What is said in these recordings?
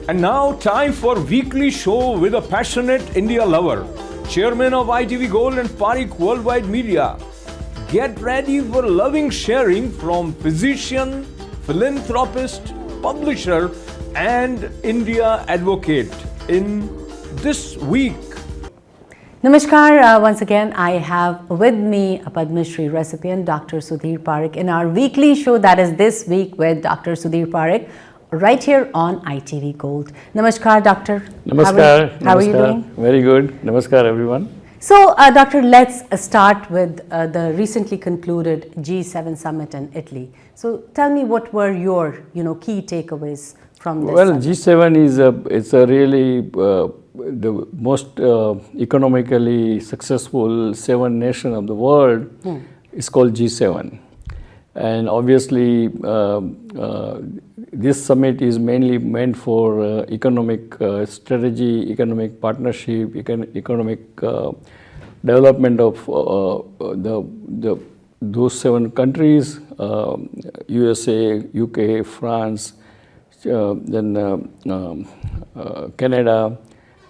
And now, time for weekly show with a passionate India lover, chairman of ITV Gold and Parikh Worldwide Media. Get ready for loving sharing from physician, philanthropist, publisher, and India advocate in this week. Namaskar. Once again, I have with me a Padma Shri recipient, Dr. Sudhir Parikh, in our weekly show that is this week with Dr. Sudhir Parikh, right here on ITV Gold. Namaskar, Doctor. Namaskar. How are you doing? Very good. Namaskar, everyone. So, Doctor, let's start with the recently concluded G7 summit in Italy. So, tell me what were your, key takeaways from this? Well, G7 is a really the most economically successful 7 nations of the world. It's called G7, and obviously this summit is mainly meant for economic strategy, economic partnership, economic development of those 7 countries: USA, UK, France, then Canada,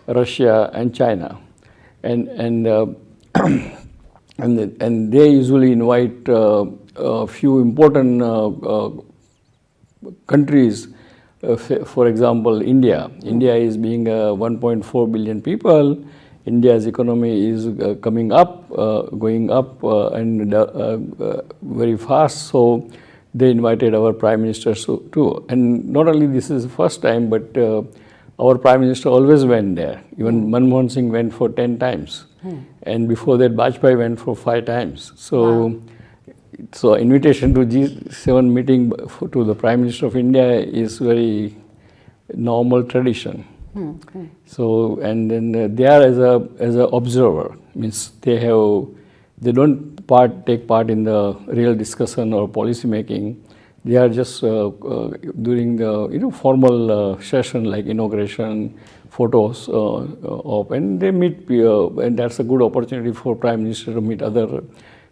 Russia, and China, and they usually invite a few important countries. For example, India. India is being 1.4 billion people. India's economy is coming up, going up, and very fast. So they invited our Prime Minister too. And not only this is the first time, but our Prime Minister always went there. Even Manmohan Singh went for 10 times. And before that, Bajpayee went for 5 times. So, so invitation to G7 meeting to the Prime Minister of India is very normal tradition. So, and then they are as a observer, means they don't take part in the real discussion or policy making. They are just during the formal session like inauguration, photos of, and they meet, and that's a good opportunity for Prime Minister to meet other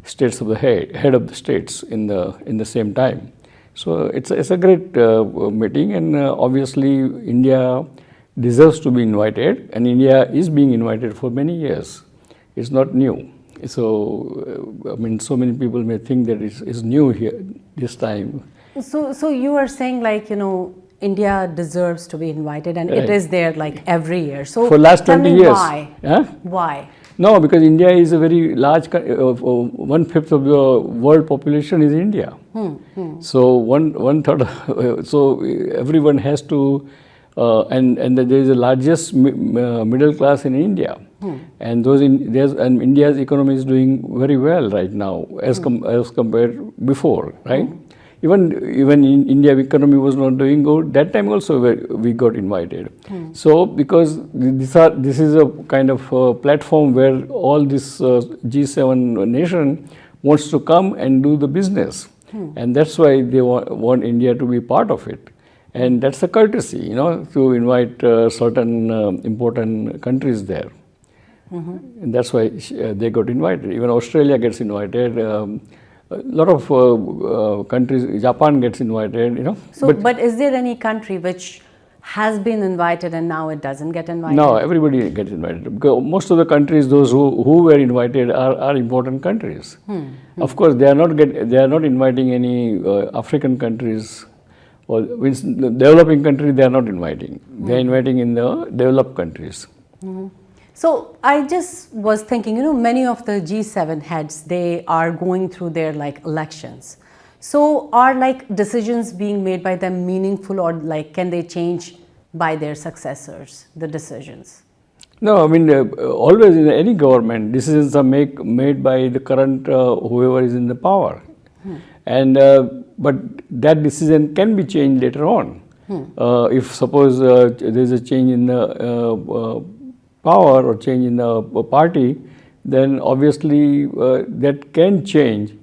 states of the head of the states in the same time. So it's a great meeting, and obviously India deserves to be invited, and India is being invited for many years. It's not new. So I mean, so many people may think that it's new here this time. So you are saying, like, India deserves to be invited, and it is there like every year. So for last 20 years. Why? Huh? Why? No, because India is a very large, 1/5 of the world population is India. So one third, so everyone has to, and there is the largest middle class in India, and and India's economy is doing very well right now as compared before, right? Even in India, economy was not doing good. That time also we got invited. So because this is a kind of platform where all this G7 nation wants to come and do the business, and that's why they want India to be part of it. And that's a courtesy, to invite certain important countries there. And that's why they got invited. Even Australia gets invited. A lot of countries, Japan gets invited, So, but is there any country which has been invited and now it doesn't get invited? No, everybody gets invited. Because most of the countries, those who were invited are important countries. Of course, they are not inviting any African countries, or the developing countries. They are not inviting. They are inviting in the developed countries. So I just was thinking, many of the G7 heads, they are going through their elections. So are decisions being made by them meaningful, or can they change by their successors, the decisions? No, I mean, always in any government, decisions are made by the current whoever is in the power. And but that decision can be changed later on. If suppose there is a change in the power or change in the party, then obviously that can change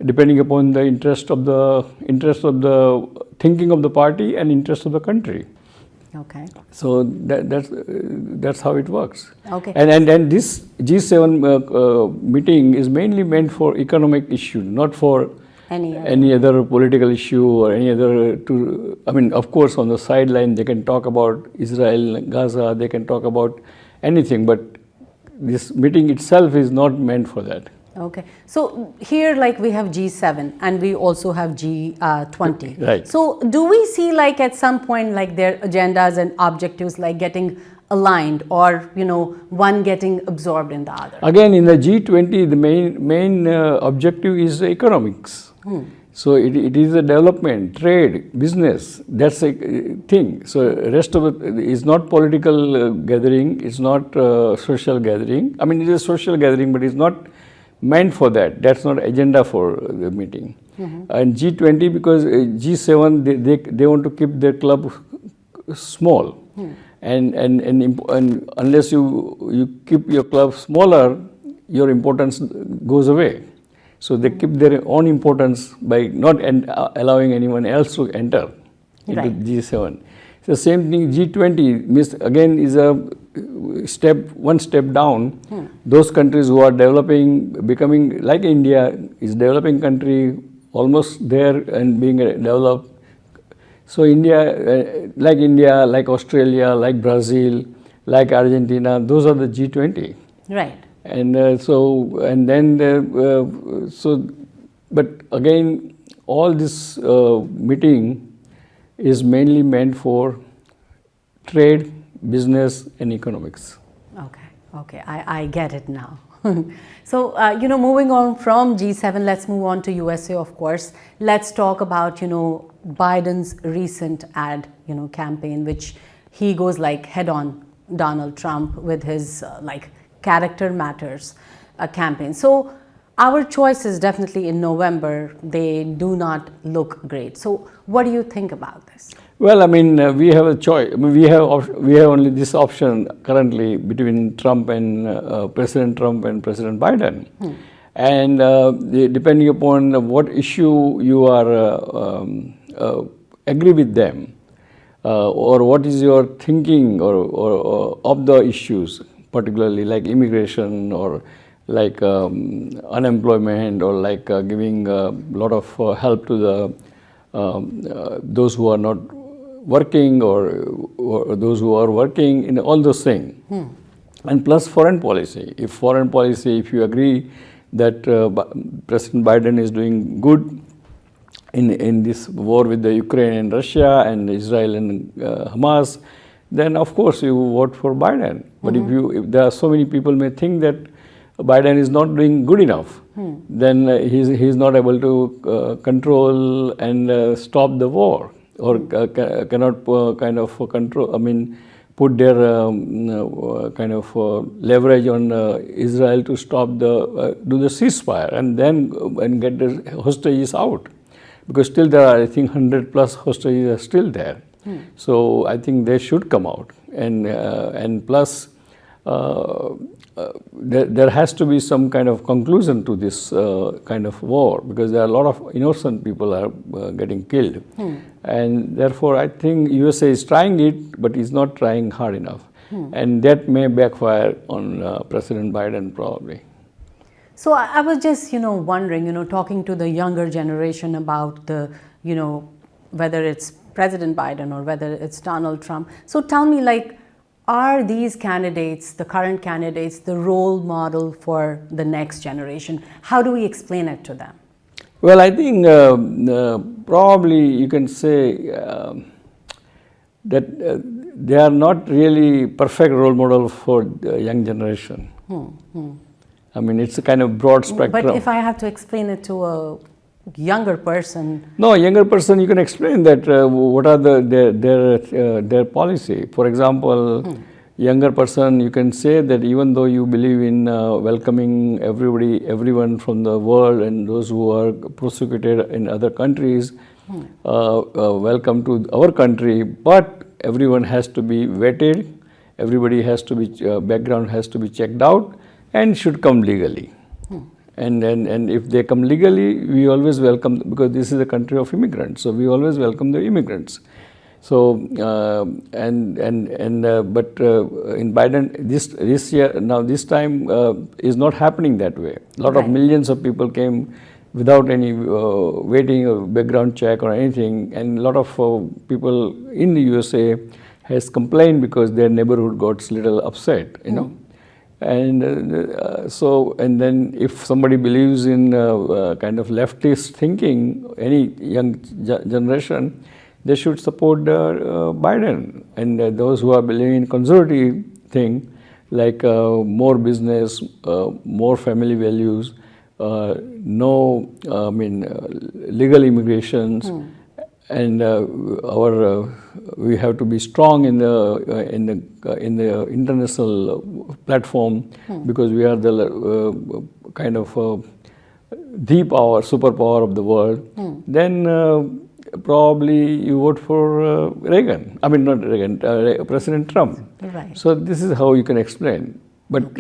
depending upon the interest of the thinking of the party and interest of the country. Okay. So that's how it works. Okay. And this G7 meeting is mainly meant for economic issue, not for any other political issue or any other I mean, of course, on the sideline they can talk about Israel, Gaza, they can talk about anything, but this meeting itself is not meant for that. Okay. So here like we have G7 and we also have G20. Right. So do we see like at some point like their agendas and objectives like getting aligned or, you know, one getting absorbed in the other? Again, in the G20, the main objective is economics. So it is a development, trade, business. That's a thing. So rest of it is not political gathering. It's not social gathering. I mean, it is a social gathering, but it's not meant for that. That's not agenda for the meeting. And G20, because G7 they want to keep their club small. And unless you keep your club smaller, your importance goes away. So they keep their own importance by not allowing anyone else to enter into G7. The same thing, G20 again is one step down. Those countries who are developing, becoming like India, is developing country, almost there and being developed. So India, like Australia, like Brazil, like Argentina, those are the G20. Right. And but again, all this meeting is mainly meant for trade, business, and economics. Okay, I get it now. So, you know, moving on from G7, let's move on to USA, of course. Let's talk about, you know, Biden's recent ad, you know, campaign, which he goes like head on Donald Trump with his like character matters campaign. So our choices definitely in November, they do not look great. So what do you think about this? Well, I mean, we have a choice. I mean, we have only this option currently between Trump and President Trump and President Biden. And depending upon what issue you are agree with them, or what is your thinking or of the issues, particularly like immigration or like unemployment or like giving a lot of help to the those who are not working or those who are working, in all those things. And plus foreign policy. If you agree that President Biden is doing good in this war with the Ukraine and Russia and Israel and Hamas, then of course you vote for Biden. But if there are so many people may think that Biden is not doing good enough, then he's not able to control and stop the war, or cannot kind of control. I mean, put their kind of leverage on Israel to stop do the ceasefire and then and get the hostages out, because still there are, I think, 100 plus hostages are still there. So I think they should come out, and plus there has to be some kind of conclusion to this kind of war, because there are a lot of innocent people are getting killed, and therefore I think USA is trying it, but is not trying hard enough, and that may backfire on President Biden probably. So I was just, you know, wondering, you know, talking to the younger generation about the, you know, whether it's President Biden or whether it's Donald Trump. So tell me, like, are these candidates, the current candidates, the role model for the next generation? How do we explain it to them? Well, I think probably you can say that they are not really perfect role model for the young generation. I mean, it's a kind of broad spectrum. But if I have to explain it to a younger person. No, younger person, you can explain that what are their policy. For example, younger person, you can say that even though you believe in welcoming everyone from the world and those who are persecuted in other countries, welcome to our country, but everyone has to be vetted, everybody has to be, background has to be checked out, and should come legally. And if they come legally, we always welcome, because this is a country of immigrants, so we always welcome the immigrants. So but in Biden this year, now this time is not happening that way. A lot of millions of people came without any waiting or background check or anything. And a lot of people in the USA has complained because their neighborhood got little upset, you know. And and then if somebody believes in kind of leftist thinking, any young generation, they should support Biden. And those who are believing in conservative thing, like more business, more family values, no, legal immigrations, and we have to be strong in the international platform because we are the kind of the superpower of the world. Then probably you vote for Reagan. I mean, not Reagan, President Trump. Right. So this is how you can explain. But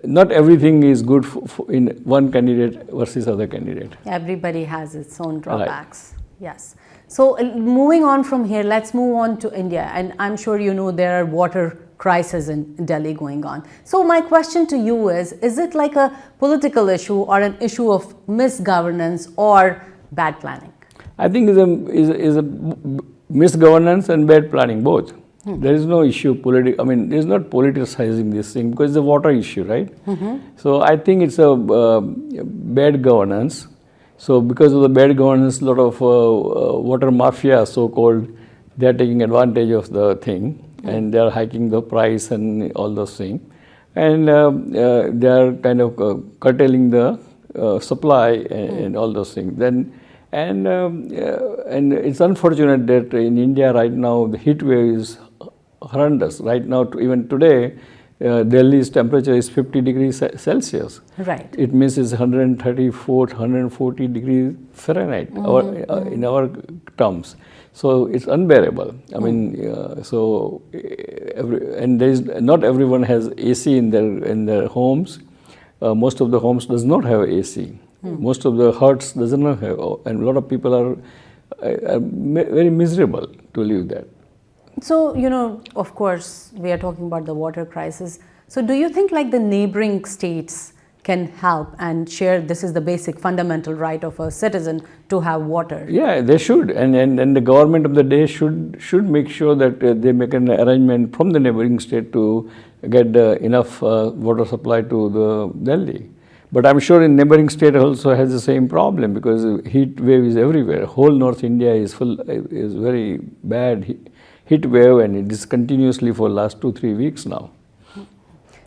not everything is good in one candidate versus other candidate. Everybody has its own drawbacks. Right. Yes. So moving on from here, let's move on to India. And I'm sure you know there are water crises in Delhi going on. So my question to you is it like a political issue or an issue of misgovernance or bad planning? I think it's a misgovernance and bad planning, both. There is no issue there's not politicizing this thing because it's a water issue, right? So I think it's a bad governance. So because of the bad governance, a lot of water mafia, so-called, they are taking advantage of the thing and they are hiking the price and all those things. And they are kind of curtailing the supply and all those things. And it's unfortunate that in India right now the heat wave is horrendous. Right now, even today, Delhi's temperature is 50 degrees Celsius. Right. It means it's 134, 140 degrees Fahrenheit in our terms. So it's unbearable. I mean, and not everyone has AC in their homes. Most of the homes does not have AC. Most of the huts does not have, and a lot of people are very miserable to live there. So, of course, we are talking about the water crisis. So do you think like the neighboring states can help and share, this is the basic fundamental right of a citizen to have water? Yeah, they should. And the government of the day should make sure that they make an arrangement from the neighboring state to get enough water supply to the Delhi. But I'm sure in neighboring state also has the same problem because heat wave is everywhere. Whole North India is very bad heat wave, and it is continuously for last 2-3 weeks now.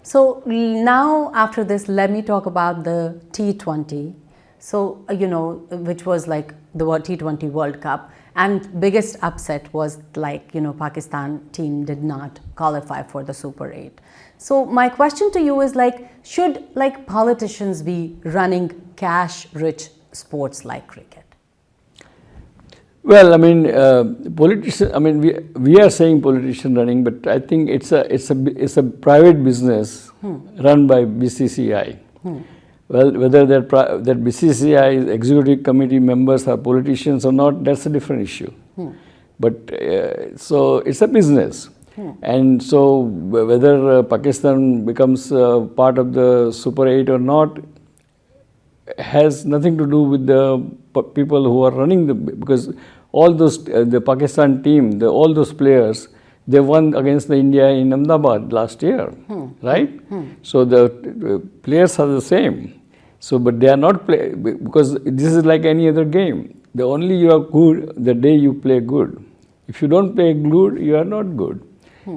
So now after this, let me talk about the T20. So, which was like the T20 World Cup, and biggest upset was like, Pakistan team did not qualify for the Super 8. So my question to you is like, should like politicians be running cash-rich sports like cricket? Well, politicians. We are saying politician running, but I think it's a private business run by BCCI. Well, whether that BCCI executive committee members are politicians or not, that's a different issue. But so it's a business, and so whether Pakistan becomes part of the Super 8 or not has nothing to do with the people who are running because all those the Pakistan team, all those players, they won against the India in Ahmedabad last year, right? So the players are the same. So, but they are not because this is like any other game. The only you are good the day you play good. If you don't play good, you are not good.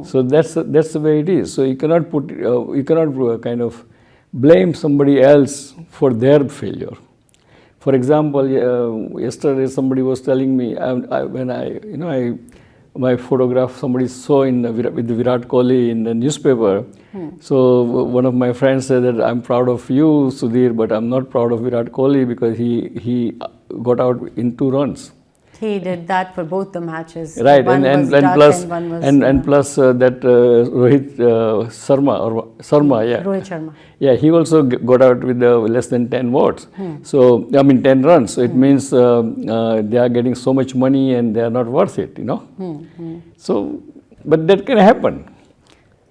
So that's the way it is. So you cannot kind of blame somebody else for their failure. For example, yesterday somebody was telling me my photograph somebody saw with Virat Kohli in the newspaper. So one of my friends said that I'm proud of you, Sudhir, but I'm not proud of Virat Kohli because he got out in 2 runs. He did that for both the matches. Right, and plus that Rohit Sharma, yeah. Rohit Sharma. Yeah, he also got out with less than 10 votes. So, 10 runs. So, it means they are getting so much money and they are not worth it, So, but that can happen.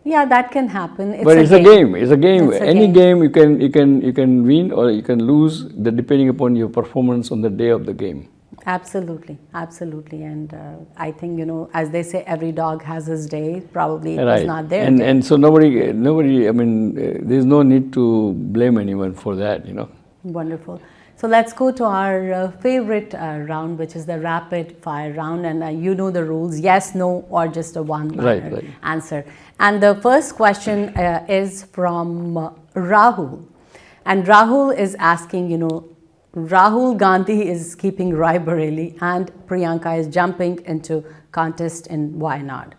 Yeah, that can happen. But it's a game. It's a game. It's a Any game. game you can win or you can lose, depending upon your performance on the day of the game. Absolutely, absolutely. And I think, as they say, every dog has his day. Probably it was Right. not there. And so nobody. I mean, there's no need to blame anyone for that. Wonderful. So let's go to our favorite round, which is the rapid fire round. And you know the rules: yes, no, or just a one-liner Right. answer. And the first question is from Rahul. And Rahul is asking, Rahul Gandhi is keeping Raebareli and Priyanka is jumping into contest in Wayanad.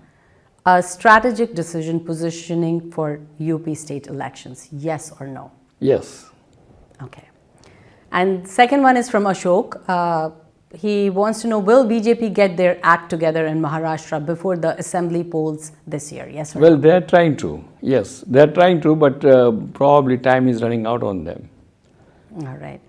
A strategic decision positioning for UP state elections, yes or no? Yes. Okay. And second one is from Ashok. He wants to know, will BJP get their act together in Maharashtra before the assembly polls this year? Yes or Well, no? they're trying to. Yes, they're trying to, but probably time is running out on them. All right.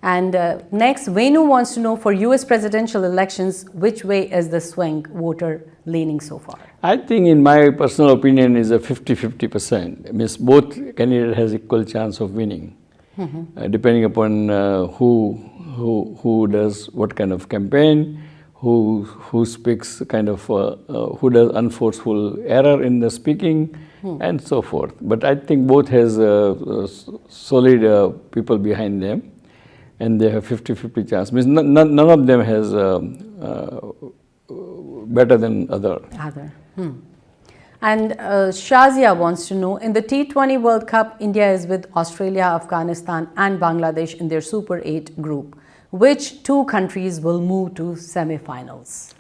And next, Venu wants to know, for US presidential elections, which way is the swing voter leaning so far? I think, in my personal opinion, is a 50-50%. Means both candidate has equal chance of winning, depending upon who does what kind of campaign, who speaks kind of who does unforceful error in the speaking, and so forth. But I think both has solid people behind them, and they have 50-50 chance. Means none of them has better than other. And Shazia wants to know, in the T20 World Cup, India is with Australia, Afghanistan and Bangladesh in their Super 8 group. Which two countries will move to semi-finals?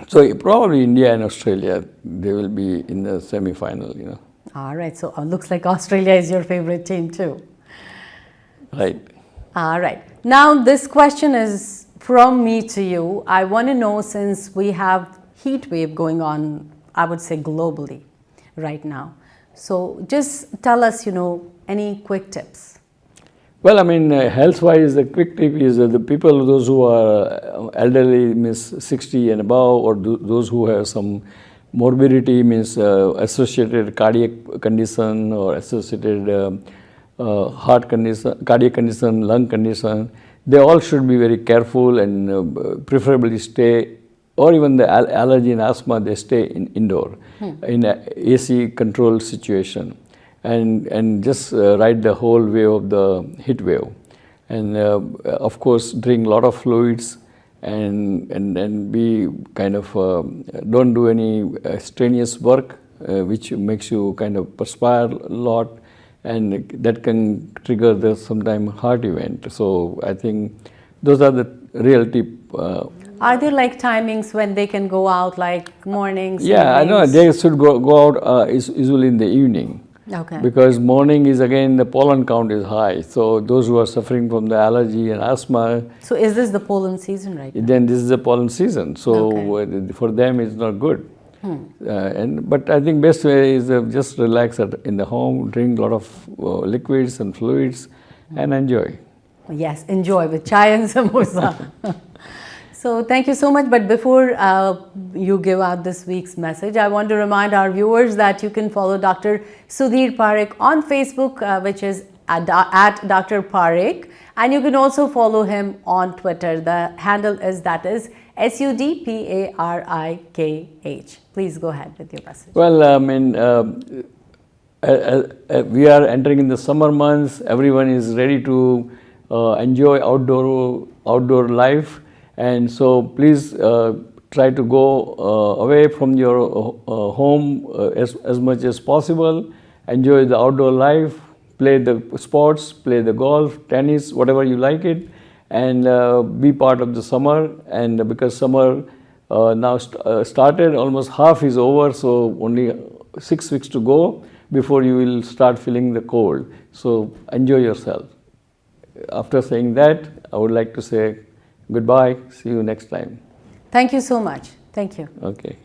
So probably India and Australia, they will be in the semi-final, All right, so looks like Australia is your favorite team too. Right. All right. Now this question is from me to you. I want to know, since we have heat wave going on, I would say globally right now. So just tell us, any quick tips. Well, I mean, health-wise, the quick tip is the people, those who are elderly, means 60 and above, or those who have some morbidity, means associated cardiac condition or associated heart condition, cardiac condition, lung condition, they all should be very careful and preferably stay, or even the allergy and asthma, they stay indoor in a AC controlled situation, and just ride the whole wave of the heat wave, and of course drink a lot of fluids, and be kind of don't do any strenuous work which makes you kind of perspire a lot, and that can trigger the sometime heart event. So I think those are the real tip. Are there like timings when they can go out, like mornings? Yeah, I know evenings? they should go out usually in the evening. Okay. Because morning is again the pollen count is high. So those who are suffering from the allergy and asthma, So is this the pollen season right now? then this is the pollen season. So for them it's not good. But I think best way is just relax in the home, drink a lot of liquids and fluids, and enjoy. Yes, enjoy with chai and samosa. So thank you so much. But before you give out this week's message, I want to remind our viewers that you can follow Dr. Sudhir Parikh on Facebook, which is at Dr. Parikh, and you can also follow him on Twitter. The handle is SUDPARIKH. Please go ahead with your message. Well, I mean, we are entering in the summer months. Everyone is ready to enjoy outdoor life. And so please try to go away from your home as much as possible. Enjoy the outdoor life, play the sports, play the golf, tennis, whatever you like it, and be part of the summer. And because summer now started, almost half is over, so only 6 weeks to go before you will start feeling the cold. So enjoy yourself. After saying that, I would like to say goodbye. See you next time. Thank you so much. Thank you. Okay.